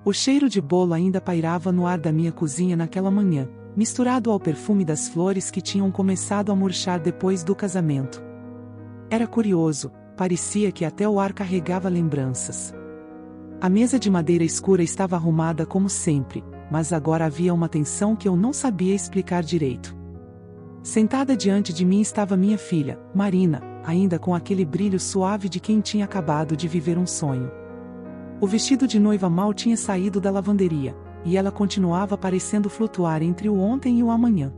O cheiro de bolo ainda pairava no ar da minha cozinha naquela manhã, misturado ao perfume das flores que tinham começado a murchar depois do casamento. Era curioso, parecia que até o ar carregava lembranças. A mesa de madeira escura estava arrumada como sempre, mas agora havia uma tensão que eu não sabia explicar direito. Sentada diante de mim estava minha filha, Marina, ainda com aquele brilho suave de quem tinha acabado de viver um sonho. O vestido de noiva mal tinha saído da lavanderia, e ela continuava parecendo flutuar entre o ontem e o amanhã.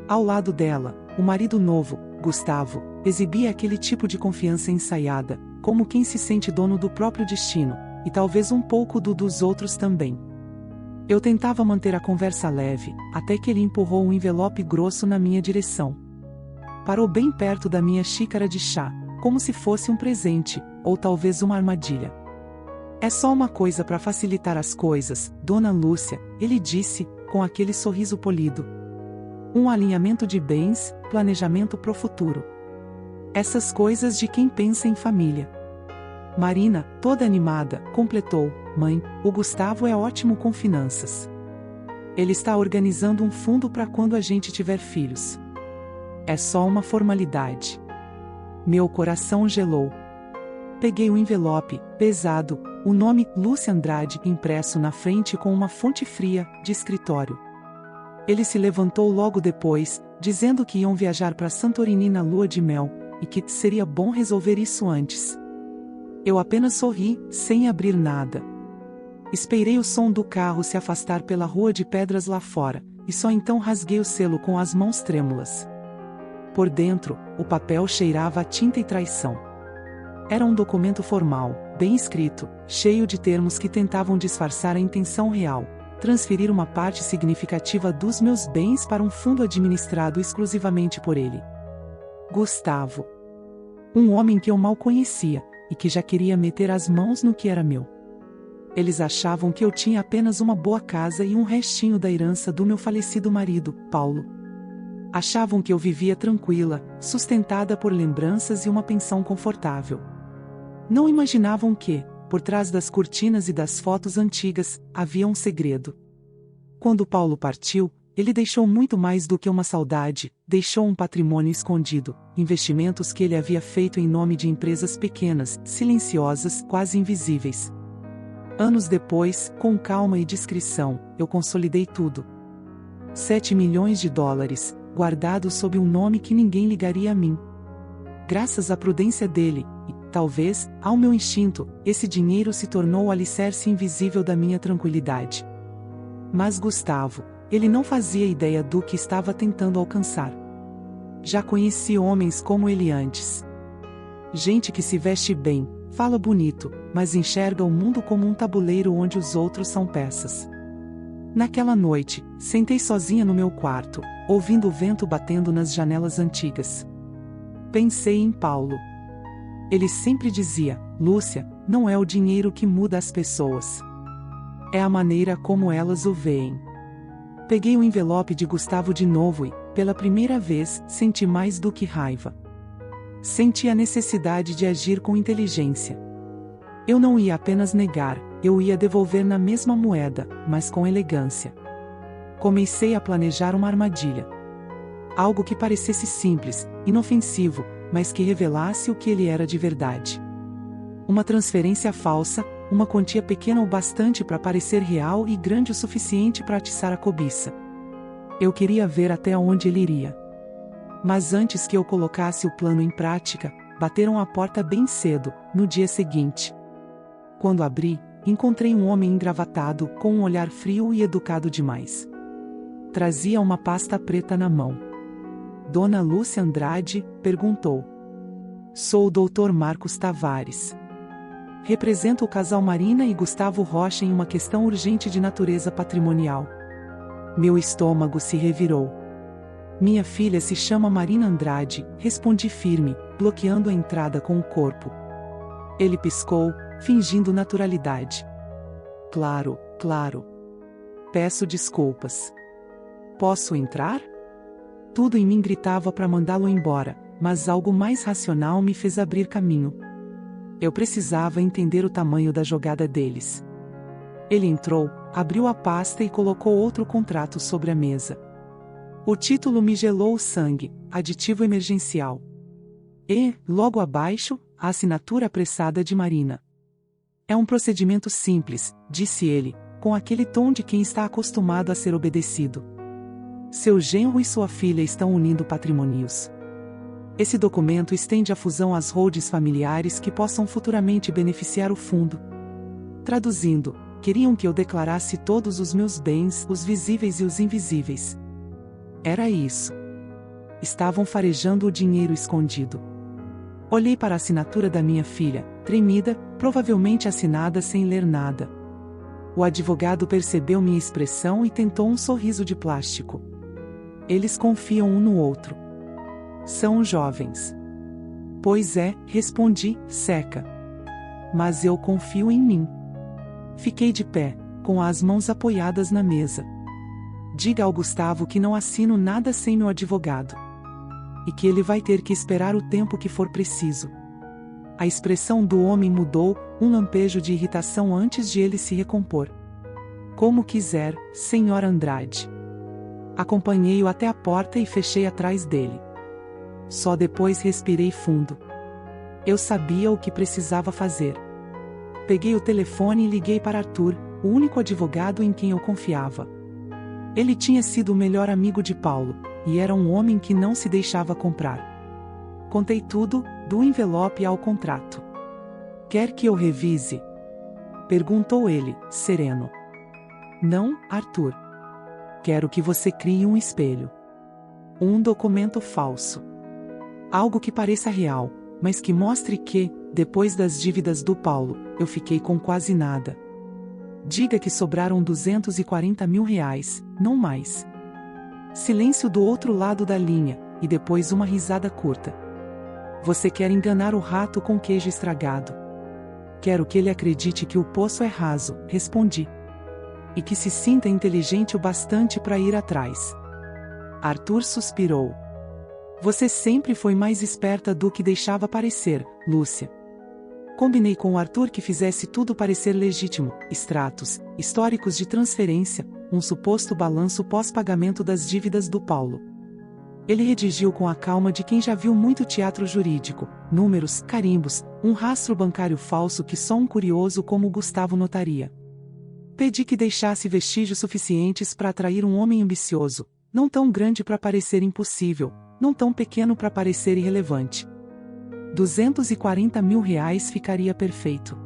Ao lado dela, o marido novo, Gustavo, exibia aquele tipo de confiança ensaiada, como quem se sente dono do próprio destino, e talvez um pouco do dos outros também. Eu tentava manter a conversa leve, até que ele empurrou um envelope grosso na minha direção. Parou bem perto da minha xícara de chá, como se fosse um presente, ou talvez uma armadilha. É só uma coisa para facilitar as coisas, Dona Lúcia, ele disse, com aquele sorriso polido. Um alinhamento de bens, planejamento pro futuro. Essas coisas de quem pensa em família. Marina, toda animada, completou, mãe, o Gustavo é ótimo com finanças. Ele está organizando um fundo para quando a gente tiver filhos. É só uma formalidade. Meu coração gelou. Peguei o envelope, pesado, o nome Lúcia Andrade impresso na frente com uma fonte fria, de escritório. Ele se levantou logo depois, dizendo que iam viajar para Santorini na lua de mel, e que seria bom resolver isso antes. Eu apenas sorri, sem abrir nada. Esperei o som do carro se afastar pela rua de pedras lá fora, e só então rasguei o selo com as mãos trêmulas. Por dentro, o papel cheirava a tinta e traição. Era um documento formal, bem escrito, cheio de termos que tentavam disfarçar a intenção real: transferir uma parte significativa dos meus bens para um fundo administrado exclusivamente por ele. Gustavo. Um homem que eu mal conhecia, e que já queria meter as mãos no que era meu. Eles achavam que eu tinha apenas uma boa casa e um restinho da herança do meu falecido marido, Paulo. Achavam que eu vivia tranquila, sustentada por lembranças e uma pensão confortável. Não imaginavam que, por trás das cortinas e das fotos antigas, havia um segredo. Quando Paulo partiu, ele deixou muito mais do que uma saudade, deixou um patrimônio escondido, investimentos que ele havia feito em nome de empresas pequenas, silenciosas, quase invisíveis. Anos depois, com calma e discrição, eu consolidei tudo. 7 milhões de dólares, guardados sob um nome que ninguém ligaria a mim. Graças à prudência dele, e, talvez, ao meu instinto, esse dinheiro se tornou o alicerce invisível da minha tranquilidade. Mas Gustavo, ele não fazia ideia do que estava tentando alcançar. Já conheci homens como ele antes. Gente que se veste bem, fala bonito, mas enxerga o mundo como um tabuleiro onde os outros são peças. Naquela noite, sentei sozinha no meu quarto, ouvindo o vento batendo nas janelas antigas. Pensei em Paulo. Ele sempre dizia: Lúcia, não é o dinheiro que muda as pessoas. É a maneira como elas o veem. Peguei o envelope de Gustavo de novo e, pela primeira vez, senti mais do que raiva. Senti a necessidade de agir com inteligência. Eu não ia apenas negar, eu ia devolver na mesma moeda, mas com elegância. Comecei a planejar uma armadilha. Algo que parecesse simples, inofensivo, mas que revelasse o que ele era de verdade. Uma transferência falsa, uma quantia pequena o bastante para parecer real e grande o suficiente para atiçar a cobiça. Eu queria ver até onde ele iria. Mas antes que eu colocasse o plano em prática, bateram à porta bem cedo, no dia seguinte. Quando abri, encontrei um homem engravatado, com um olhar frio e educado demais. Trazia uma pasta preta na mão. Dona Lúcia Andrade? Perguntou. Sou o Dr. Marcos Tavares. Represento o casal Marina e Gustavo Rocha em uma questão urgente de natureza patrimonial. Meu estômago se revirou. Minha filha se chama Marina Andrade, respondi firme, bloqueando a entrada com o corpo. Ele piscou, fingindo naturalidade. Claro, claro. Peço desculpas. Posso entrar? Tudo em mim gritava para mandá-lo embora, mas algo mais racional me fez abrir caminho. Eu precisava entender o tamanho da jogada deles. Ele entrou, abriu a pasta e colocou outro contrato sobre a mesa. O título me gelou o sangue, aditivo emergencial. E, logo abaixo, a assinatura apressada de Marina. É um procedimento simples, disse ele, com aquele tom de quem está acostumado a ser obedecido. Seu genro e sua filha estão unindo patrimônios. Esse documento estende a fusão às holdings familiares que possam futuramente beneficiar o fundo. Traduzindo, queriam que eu declarasse todos os meus bens, os visíveis e os invisíveis. Era isso. Estavam farejando o dinheiro escondido. Olhei para a assinatura da minha filha, tremida, provavelmente assinada sem ler nada. O advogado percebeu minha expressão e tentou um sorriso de plástico. Eles confiam um no outro. São jovens. Pois é, respondi, seca. Mas eu confio em mim. Fiquei de pé, com as mãos apoiadas na mesa. Diga ao Gustavo que não assino nada sem meu advogado. E que ele vai ter que esperar o tempo que for preciso. A expressão do homem mudou, um lampejo de irritação antes de ele se recompor. Como quiser, Sr. Andrade. Acompanhei-o até a porta e fechei atrás dele. Só depois respirei fundo. Eu sabia o que precisava fazer. Peguei o telefone e liguei para Arthur, o único advogado em quem eu confiava. Ele tinha sido o melhor amigo de Paulo, e era um homem que não se deixava comprar. Contei tudo, do envelope ao contrato. Quer que eu revise? Perguntou ele, sereno. Não, Arthur. Quero que você crie um espelho. Um documento falso. Algo que pareça real, mas que mostre que, depois das dívidas do Paulo, eu fiquei com quase nada. Diga que sobraram R$240 mil, não mais. Silêncio do outro lado da linha, e depois uma risada curta. Você quer enganar o rato com queijo estragado. Quero que ele acredite que o poço é raso, respondi. E que se sinta inteligente o bastante para ir atrás. Arthur suspirou. Você sempre foi mais esperta do que deixava parecer, Lúcia. Combinei com o Arthur que fizesse tudo parecer legítimo, extratos, históricos de transferência, um suposto balanço pós-pagamento das dívidas do Paulo. Ele redigiu com a calma de quem já viu muito teatro jurídico, números, carimbos, um rastro bancário falso que só um curioso como Gustavo notaria. Pedi que deixasse vestígios suficientes para atrair um homem ambicioso, não tão grande para parecer impossível, não tão pequeno para parecer irrelevante. R$240 mil ficaria perfeito.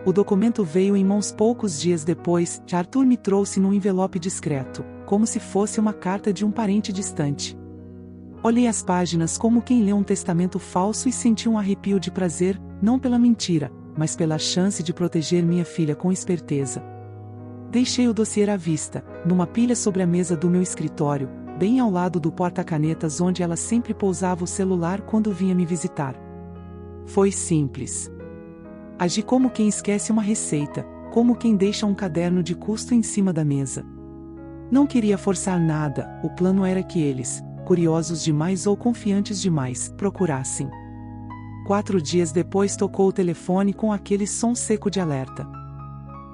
O documento veio em mãos poucos dias depois, que Arthur me trouxe num envelope discreto, como se fosse uma carta de um parente distante. Olhei as páginas como quem lê um testamento falso e senti um arrepio de prazer, não pela mentira, mas pela chance de proteger minha filha com esperteza. Deixei o dossiê à vista, numa pilha sobre a mesa do meu escritório, bem ao lado do porta-canetas onde ela sempre pousava o celular quando vinha me visitar. Foi simples. Agi como quem esquece uma receita, como quem deixa um caderno de custo em cima da mesa. Não queria forçar nada, o plano era que eles, curiosos demais ou confiantes demais, procurassem. 4 dias depois tocou o telefone com aquele som seco de alerta.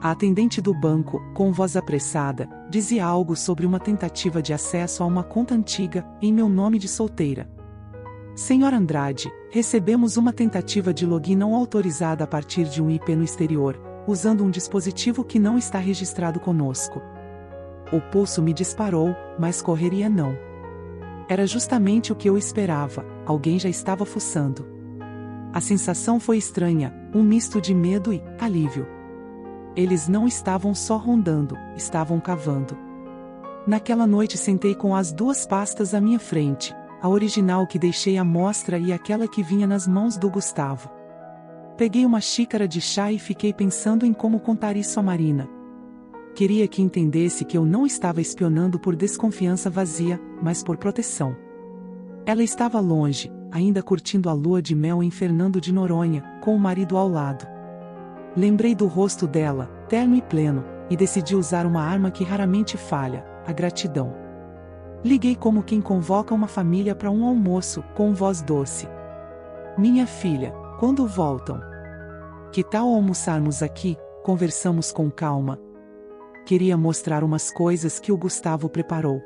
A atendente do banco, com voz apressada, dizia algo sobre uma tentativa de acesso a uma conta antiga, em meu nome de solteira. Sr. Andrade, recebemos uma tentativa de login não autorizada a partir de um IP no exterior, usando um dispositivo que não está registrado conosco. O pulso me disparou, mas correria não. Era justamente o que eu esperava, alguém já estava fuçando. A sensação foi estranha, um misto de medo e alívio. Eles não estavam só rondando, estavam cavando. Naquela noite sentei com as 2 pastas à minha frente, a original que deixei à mostra e aquela que vinha nas mãos do Gustavo. Peguei uma xícara de chá e fiquei pensando em como contar isso a Marina. Queria que entendesse que eu não estava espionando por desconfiança vazia, mas por proteção. Ela estava longe, ainda curtindo a lua de mel em Fernando de Noronha, com o marido ao lado. Lembrei do rosto dela, terno e pleno, e decidi usar uma arma que raramente falha, a gratidão. Liguei como quem convoca uma família para um almoço, com voz doce. Minha filha, quando voltam? Que tal almoçarmos aqui? conversamos com calma. Queria mostrar umas coisas que o Gustavo preparou.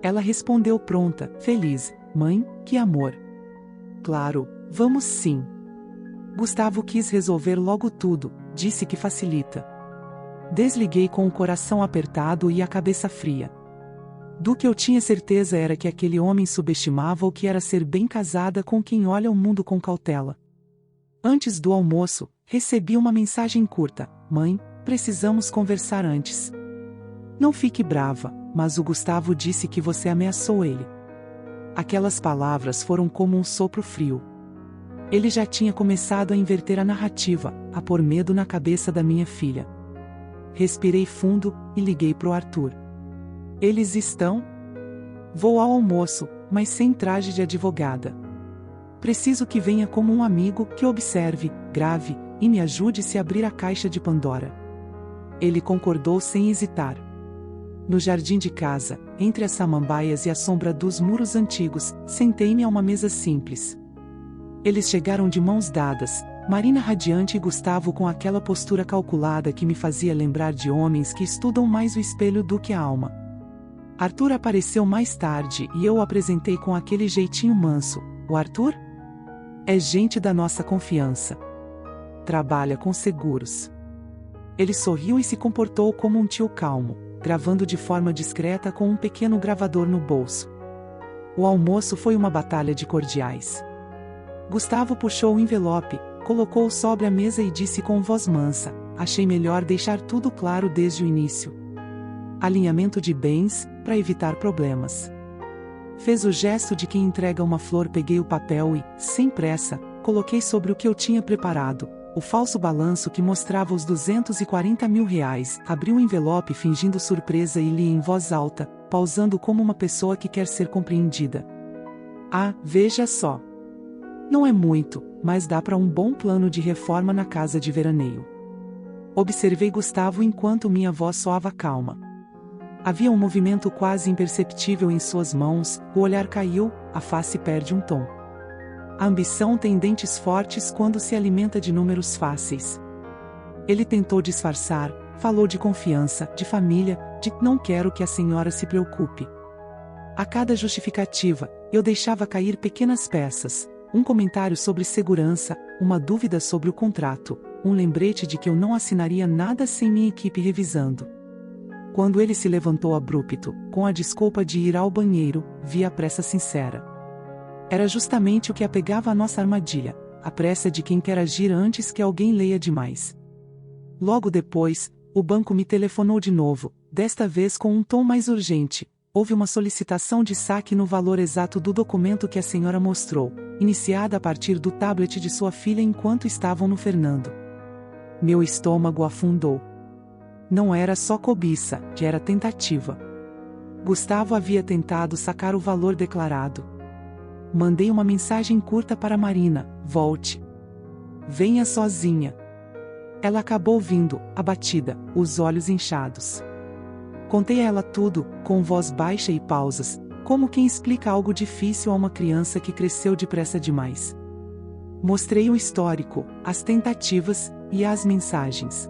Ela respondeu pronta, feliz: mãe, que amor. Claro, vamos sim. Gustavo quis resolver logo tudo, disse que facilita. Desliguei com o coração apertado e a cabeça fria. Do que eu tinha certeza era que aquele homem subestimava o que era ser bem casada com quem olha o mundo com cautela. Antes do almoço, recebi uma mensagem curta: mãe, precisamos conversar antes. Não fique brava, mas o Gustavo disse que você ameaçou ele. Aquelas palavras foram como um sopro frio. Ele já tinha começado a inverter a narrativa, a pôr medo na cabeça da minha filha. Respirei fundo e liguei pro Arthur. Eles estão? Vou ao almoço, mas sem traje de advogada. Preciso que venha como um amigo que observe, grave e me ajude se abrir a caixa de Pandora. Ele concordou sem hesitar. No jardim de casa, entre as samambaias e a sombra dos muros antigos, sentei-me a uma mesa simples. Eles chegaram de mãos dadas, Marina radiante e Gustavo com aquela postura calculada que me fazia lembrar de homens que estudam mais o espelho do que a alma. Arthur apareceu mais tarde e eu o apresentei com aquele jeitinho manso. O Arthur? É gente da nossa confiança. Trabalha com seguros. Ele sorriu e se comportou como um tio calmo, gravando de forma discreta com um pequeno gravador no bolso. O almoço foi uma batalha de cordiais. Gustavo puxou o envelope, colocou-o sobre a mesa e disse com voz mansa: achei melhor deixar tudo claro desde o início. Alinhamento de bens, para evitar problemas. Fez o gesto de quem entrega uma flor. Peguei o papel e, sem pressa, coloquei sobre o que eu tinha preparado, o falso balanço que mostrava os 240 mil reais. Abri o envelope fingindo surpresa e li em voz alta, pausando como uma pessoa que quer ser compreendida. Ah, veja só. Não é muito, mas dá para um bom plano de reforma na casa de veraneio. Observei Gustavo enquanto minha voz soava calma. Havia um movimento quase imperceptível em suas mãos, o olhar caiu, a face perde um tom. A ambição tem dentes fortes quando se alimenta de números fáceis. Ele tentou disfarçar, falou de confiança, de família, de não quero que a senhora se preocupe. A cada justificativa, eu deixava cair pequenas peças, um comentário sobre segurança, uma dúvida sobre o contrato, um lembrete de que eu não assinaria nada sem minha equipe revisando. Quando ele se levantou abrupto, com a desculpa de ir ao banheiro, vi a pressa sincera. Era justamente o que apegava à nossa armadilha, a pressa de quem quer agir antes que alguém leia demais. Logo depois, o banco me telefonou de novo, desta vez com um tom mais urgente. Houve uma solicitação de saque no valor exato do documento que a senhora mostrou, iniciada a partir do tablet de sua filha enquanto estavam no Fernando. Meu estômago afundou. Não era só cobiça, já era tentativa. Gustavo havia tentado sacar o valor declarado. Mandei uma mensagem curta para Marina: volte. Venha sozinha. Ela acabou vindo, abatida, os olhos inchados. Contei a ela tudo, com voz baixa e pausas, como quem explica algo difícil a uma criança que cresceu depressa demais. Mostrei o histórico, as tentativas e as mensagens.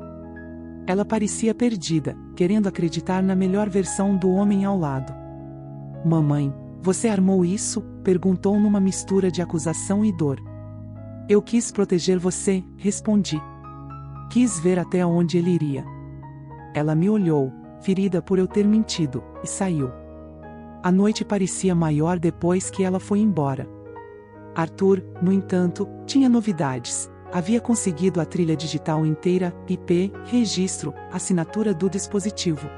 Ela parecia perdida, querendo acreditar na melhor versão do homem ao lado. Mamãe, você armou isso? Perguntou numa mistura de acusação e dor. Eu quis proteger você, respondi. Quis ver até onde ele iria. Ela me olhou, ferida por eu ter mentido, e saiu. A noite parecia maior depois que ela foi embora. Arthur, no entanto, tinha novidades. Havia conseguido a trilha digital inteira, IP, registro, assinatura do dispositivo.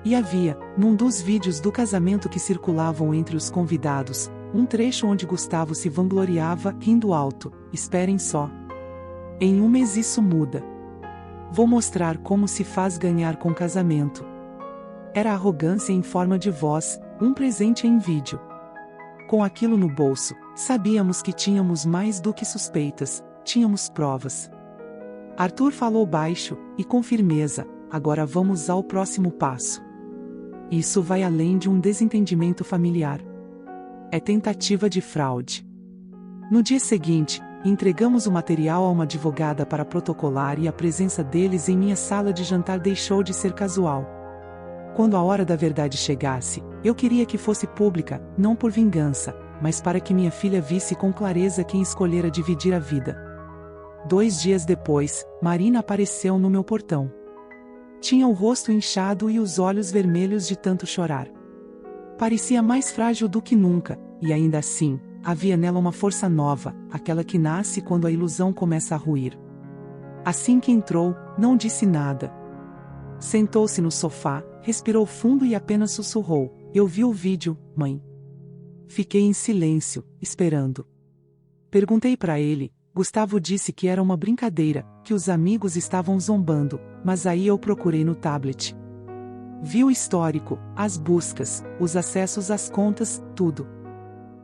E havia, num dos vídeos do casamento que circulavam entre os convidados, um trecho onde Gustavo se vangloriava, rindo alto: esperem só. Em um mês isso muda. Vou mostrar como se faz ganhar com casamento. Era arrogância em forma de voz, um presente em vídeo. Com aquilo no bolso, sabíamos que tínhamos mais do que suspeitas, tínhamos provas. Arthur falou baixo, e com firmeza: agora vamos ao próximo passo. Isso vai além de um desentendimento familiar. É tentativa de fraude. No dia seguinte, e entregamos o material a uma advogada para protocolar, e a presença deles em minha sala de jantar deixou de ser casual. Quando a hora da verdade chegasse, eu queria que fosse pública, não por vingança, mas para que minha filha visse com clareza quem escolhera dividir a vida. 2 dias depois, Marina apareceu no meu portão. Tinha o rosto inchado e os olhos vermelhos de tanto chorar. Parecia mais frágil do que nunca, e ainda assim, havia nela uma força nova, aquela que nasce quando a ilusão começa a ruir. Assim que entrou, não disse nada. Sentou-se no sofá, respirou fundo e apenas sussurrou: "Eu vi o vídeo, mãe." Fiquei em silêncio, esperando. Perguntei para ele. Gustavo disse que era uma brincadeira, que os amigos estavam zombando, mas aí eu procurei no tablet. Vi o histórico, as buscas, os acessos às contas, tudo.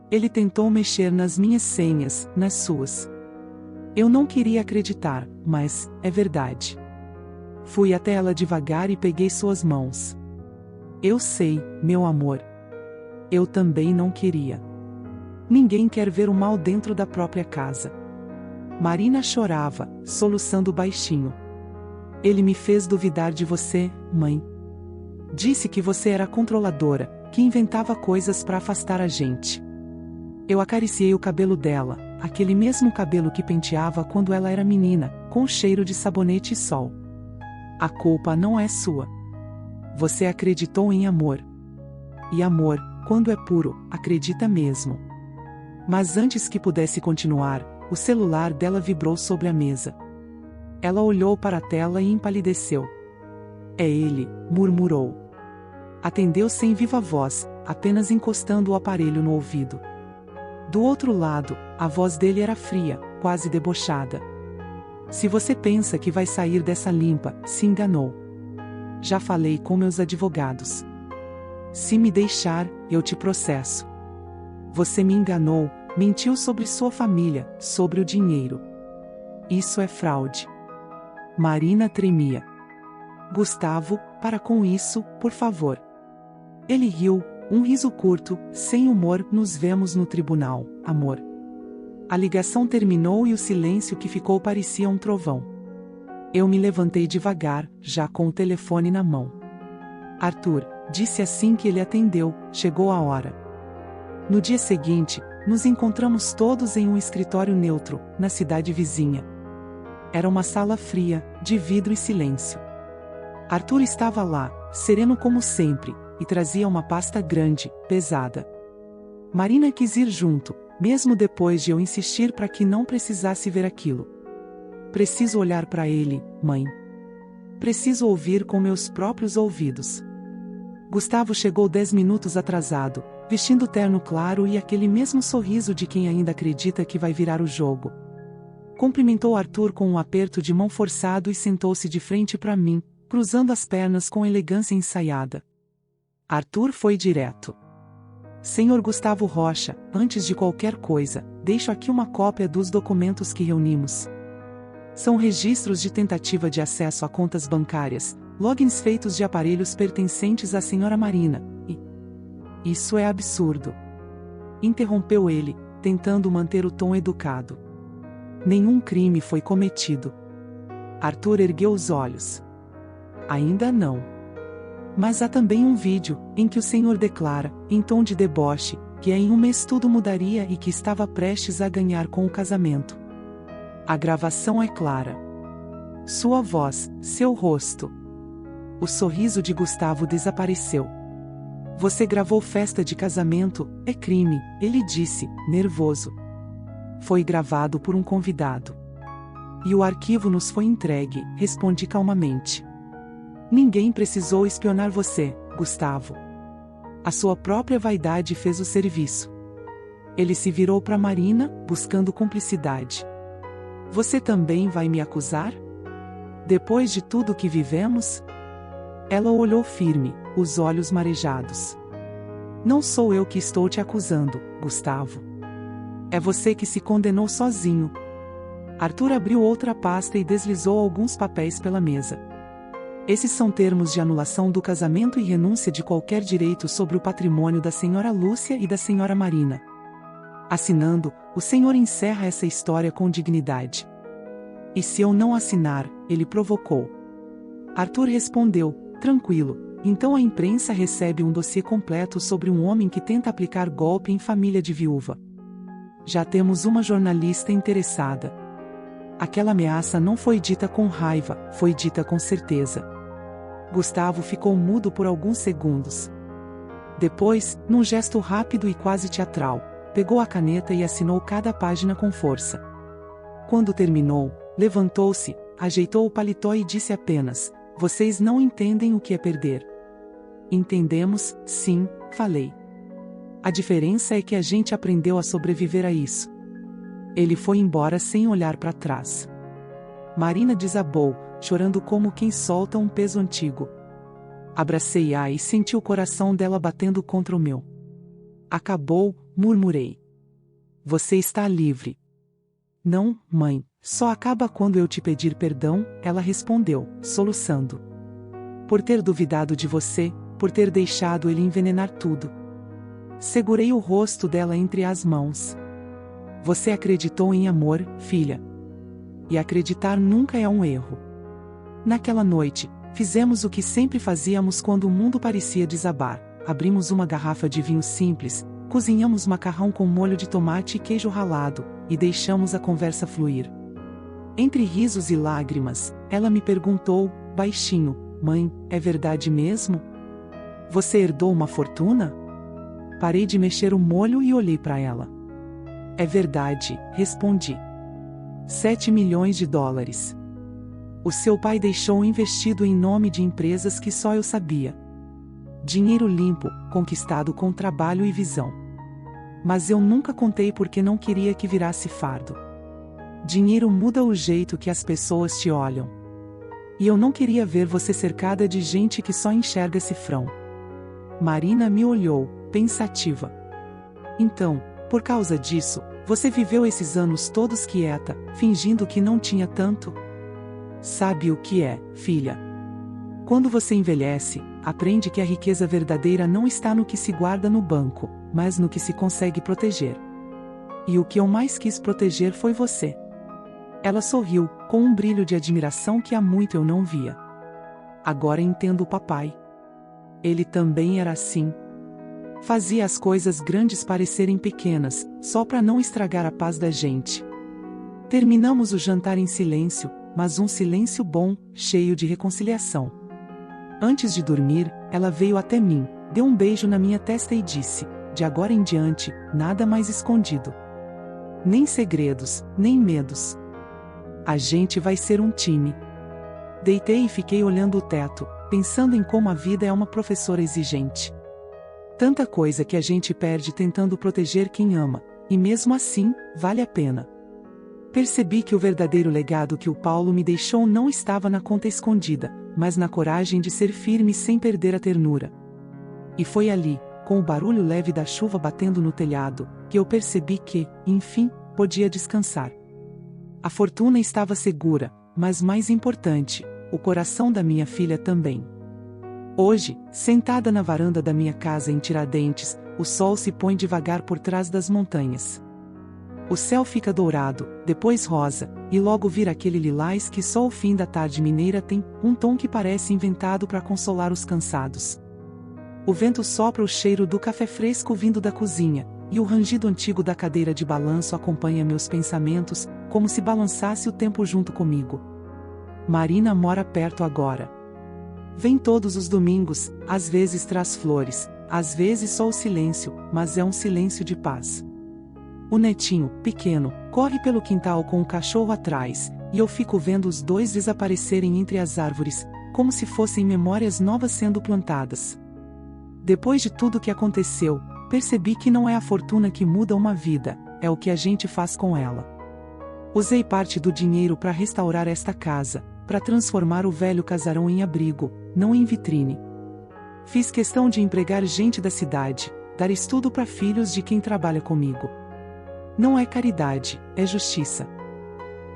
Ele tentou mexer nas minhas senhas, nas suas. Eu não queria acreditar, mas é verdade. Fui até ela devagar e peguei suas mãos. Eu sei, meu amor. Eu também não queria. Ninguém quer ver o mal dentro da própria casa. Marina chorava, soluçando baixinho. Ele me fez duvidar de você, mãe. Disse que você era controladora, que inventava coisas para afastar a gente. Eu acariciei o cabelo dela, aquele mesmo cabelo que penteava quando ela era menina, com cheiro de sabonete e sol. A culpa não é sua. Você acreditou em amor. E amor, quando é puro, acredita mesmo. Mas antes que pudesse continuar, o celular dela vibrou sobre a mesa. Ela olhou para a tela e empalideceu. É ele, murmurou. Atendeu sem viva voz, apenas encostando o aparelho no ouvido. Do outro lado, a voz dele era fria, quase debochada. Se você pensa que vai sair dessa limpa, se enganou. Já falei com meus advogados. Se me deixar, eu te processo. Você me enganou, mentiu sobre sua família, sobre o dinheiro. Isso é fraude. Marina tremia. Gustavo, para com isso, por favor. Ele riu, um riso curto, sem humor. Nos vemos no tribunal, amor. A ligação terminou e o silêncio que ficou parecia um trovão. Eu me levantei devagar, já com o telefone na mão. Arthur, disse assim que ele atendeu, chegou a hora. No dia seguinte, nos encontramos todos em um escritório neutro, na cidade vizinha. Era uma sala fria, de vidro e silêncio. Arthur estava lá, sereno como sempre, e trazia uma pasta grande, pesada. Marina quis ir junto, mesmo depois de eu insistir para que não precisasse ver aquilo. Preciso olhar para ele, mãe. Preciso ouvir com meus próprios ouvidos. Gustavo chegou 10 minutos atrasado, vestindo terno claro e aquele mesmo sorriso de quem ainda acredita que vai virar o jogo. Cumprimentou Arthur com um aperto de mão forçado e sentou-se de frente para mim, cruzando as pernas com elegância ensaiada. Arthur foi direto. Senhor Gustavo Rocha, antes de qualquer coisa, deixo aqui uma cópia dos documentos que reunimos. São registros de tentativa de acesso a contas bancárias, logins feitos de aparelhos pertencentes à senhora Marina, e... Isso é absurdo. Interrompeu ele, tentando manter o tom educado. Nenhum crime foi cometido. Arthur ergueu os olhos. Ainda não. Mas há também um vídeo, em que o senhor declara, em tom de deboche, que em um mês tudo mudaria e que estava prestes a ganhar com o casamento. A gravação é clara. Sua voz, seu rosto. O sorriso de Gustavo desapareceu. Você gravou festa de casamento, é crime, ele disse, nervoso. Foi gravado por um convidado. E o arquivo nos foi entregue, respondi calmamente. Ninguém precisou espionar você, Gustavo. A sua própria vaidade fez o serviço. Ele se virou para Marina, buscando cumplicidade. Você também vai me acusar? Depois de tudo que vivemos? Ela o olhou firme, os olhos marejados. Não sou eu que estou te acusando, Gustavo. É você que se condenou sozinho. Arthur abriu outra pasta e deslizou alguns papéis pela mesa. Esses são termos de anulação do casamento e renúncia de qualquer direito sobre o patrimônio da senhora Lúcia e da senhora Marina. Assinando, O Senhor encerra essa história com dignidade. E se eu não assinar? Ele provocou. Arthur respondeu, tranquilo. Então a imprensa recebe um dossiê completo sobre um homem que tenta aplicar golpe em família de viúva. Já temos uma jornalista interessada. Aquela ameaça não foi dita com raiva, foi dita com certeza. Gustavo ficou mudo por alguns segundos. Depois, num gesto rápido e quase teatral, pegou a caneta e assinou cada página com força. Quando terminou, levantou-se, ajeitou o paletó e disse apenas: vocês não entendem o que é perder. Entendemos, sim, falei. A diferença é que a gente aprendeu a sobreviver a isso. Ele foi embora sem olhar para trás. Marina desabou, chorando como quem solta um peso antigo. Abracei-a e senti o coração dela batendo contra o meu. Acabou, murmurei. Você está livre. Não, mãe, só acaba quando eu te pedir perdão, ela respondeu, soluçando. Por ter duvidado de você, por ter deixado ele envenenar tudo. Segurei o rosto dela entre as mãos. Você acreditou em amor, filha. E acreditar nunca é um erro. Naquela noite, fizemos o que sempre fazíamos quando o mundo parecia desabar. Abrimos uma garrafa de vinho simples, cozinhamos macarrão com molho de tomate e queijo ralado, e deixamos a conversa fluir. Entre risos e lágrimas, ela me perguntou, baixinho, mãe, é verdade mesmo? Você herdou uma fortuna? Parei de mexer o molho e olhei para ela. É verdade, respondi. 7 milhões de dólares. O seu pai deixou investido em nome de empresas que só eu sabia. Dinheiro limpo, conquistado com trabalho e visão. Mas eu nunca contei porque não queria que virasse fardo. Dinheiro muda o jeito que as pessoas te olham. E eu não queria ver você cercada de gente que só enxerga cifrão. Marina me olhou, pensativa. Então, por causa disso, você viveu esses anos todos quieta, fingindo que não tinha tanto? Sabe o que é, filha? Quando você envelhece, aprende que a riqueza verdadeira não está no que se guarda no banco, mas no que se consegue proteger. E o que eu mais quis proteger foi você. Ela sorriu, com um brilho de admiração que há muito eu não via. Agora entendo o papai. Ele também era assim. Fazia as coisas grandes parecerem pequenas, só para não estragar a paz da gente. Terminamos o jantar em silêncio, mas um silêncio bom, cheio de reconciliação. Antes de dormir, ela veio até mim, deu um beijo na minha testa e disse: de agora em diante, nada mais escondido. Nem segredos, nem medos. A gente vai ser um time. Deitei e fiquei olhando o teto, pensando em como a vida é uma professora exigente. Tanta coisa que a gente perde tentando proteger quem ama, e mesmo assim, vale a pena. Percebi que o verdadeiro legado que o Paulo me deixou não estava na conta escondida, mas na coragem de ser firme sem perder a ternura. E foi ali, com o barulho leve da chuva batendo no telhado, que eu percebi que, enfim, podia descansar. A fortuna estava segura, mas mais importante, o coração da minha filha também. Hoje, sentada na varanda da minha casa em Tiradentes, o sol se põe devagar por trás das montanhas. O céu fica dourado, depois rosa, e logo vira aquele lilás que só o fim da tarde mineira tem, um tom que parece inventado para consolar os cansados. O vento sopra o cheiro do café fresco vindo da cozinha, e o rangido antigo da cadeira de balanço acompanha meus pensamentos, como se balançasse o tempo junto comigo. Marina mora perto agora. Vem todos os domingos, às vezes traz flores, às vezes só o silêncio, mas é um silêncio de paz. O netinho, pequeno, corre pelo quintal com o cachorro atrás, e eu fico vendo os dois desaparecerem entre as árvores, como se fossem memórias novas sendo plantadas. Depois de tudo que aconteceu, percebi que não é a fortuna que muda uma vida, é o que a gente faz com ela. Usei parte do dinheiro para restaurar esta casa, para transformar o velho casarão em abrigo, não em vitrine. Fiz questão de empregar gente da cidade, dar estudo para filhos de quem trabalha comigo. Não é caridade, é justiça.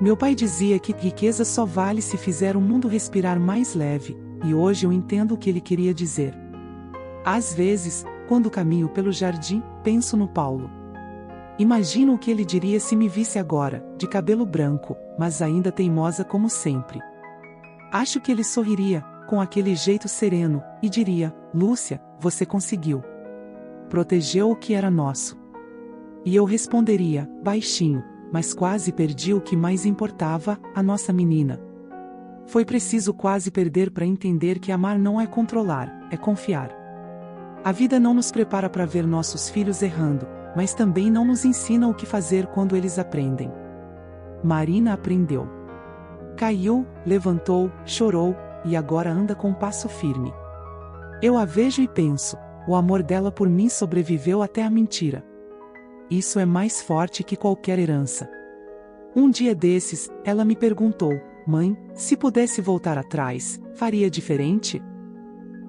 Meu pai dizia que riqueza só vale se fizer o mundo respirar mais leve, e hoje eu entendo o que ele queria dizer. Às vezes, quando caminho pelo jardim, penso no Paulo. Imagino o que ele diria se me visse agora, de cabelo branco, mas ainda teimosa como sempre. Acho que ele sorriria, com aquele jeito sereno, e diria: Lúcia, você conseguiu. Protegeu o que era nosso. E eu responderia, baixinho, mas quase perdi o que mais importava, a nossa menina. Foi preciso quase perder para entender que amar não é controlar, é confiar. A vida não nos prepara para ver nossos filhos errando, mas também não nos ensina o que fazer quando eles aprendem. Marina aprendeu. Caiu, levantou, chorou, e agora anda com passo firme. Eu a vejo e penso, o amor dela por mim sobreviveu até a mentira. Isso é mais forte que qualquer herança. Um dia desses, ela me perguntou: mãe, se pudesse voltar atrás, faria diferente?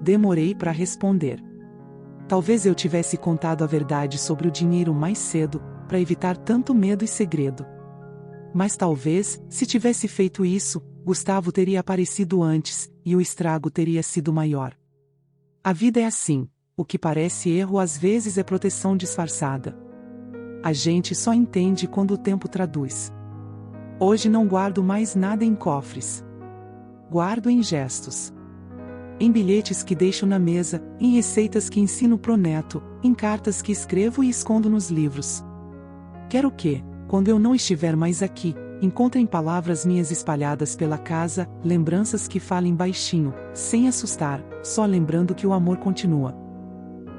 Demorei para responder. Talvez eu tivesse contado a verdade sobre o dinheiro mais cedo, para evitar tanto medo e segredo. Mas talvez, se tivesse feito isso, Gustavo teria aparecido antes, e o estrago teria sido maior. A vida é assim, o que parece erro às vezes é proteção disfarçada. A gente só entende quando o tempo traduz. Hoje não guardo mais nada em cofres. Guardo em gestos. Em bilhetes que deixo na mesa, em receitas que ensino pro neto, em cartas que escrevo e escondo nos livros. Quero que, quando eu não estiver mais aqui, encontrem palavras minhas espalhadas pela casa, lembranças que falem baixinho, sem assustar, só lembrando que o amor continua.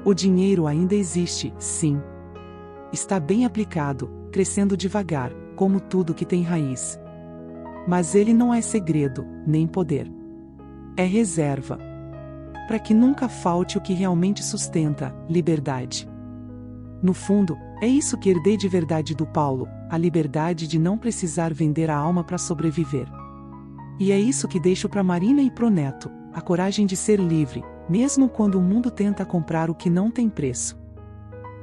O dinheiro ainda existe, sim. Está bem aplicado, crescendo devagar, como tudo que tem raiz. Mas ele não é segredo, nem poder. É reserva. Para que nunca falte o que realmente sustenta, liberdade. No fundo, é isso que herdei de verdade do Paulo, a liberdade de não precisar vender a alma para sobreviver. E é isso que deixo para Marina e pro neto, a coragem de ser livre, mesmo quando o mundo tenta comprar o que não tem preço.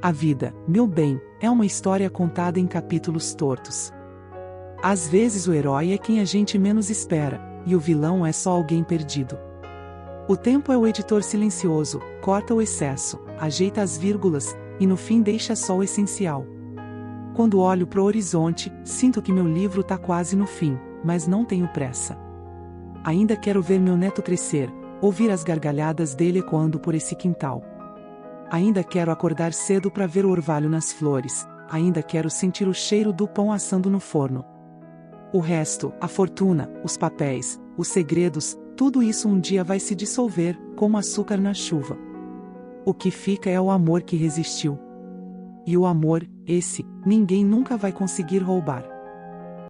A vida, meu bem, é uma história contada em capítulos tortos. Às vezes o herói é quem a gente menos espera, e o vilão é só alguém perdido. O tempo é o editor silencioso, corta o excesso, ajeita as vírgulas, e no fim deixa só o essencial. Quando olho pro horizonte, sinto que meu livro tá quase no fim, mas não tenho pressa. Ainda quero ver meu neto crescer, ouvir as gargalhadas dele ecoando por esse quintal. Ainda quero acordar cedo para ver o orvalho nas flores, ainda quero sentir o cheiro do pão assando no forno. O resto, a fortuna, os papéis, os segredos, tudo isso um dia vai se dissolver, como açúcar na chuva. O que fica é o amor que resistiu. E o amor, esse, ninguém nunca vai conseguir roubar.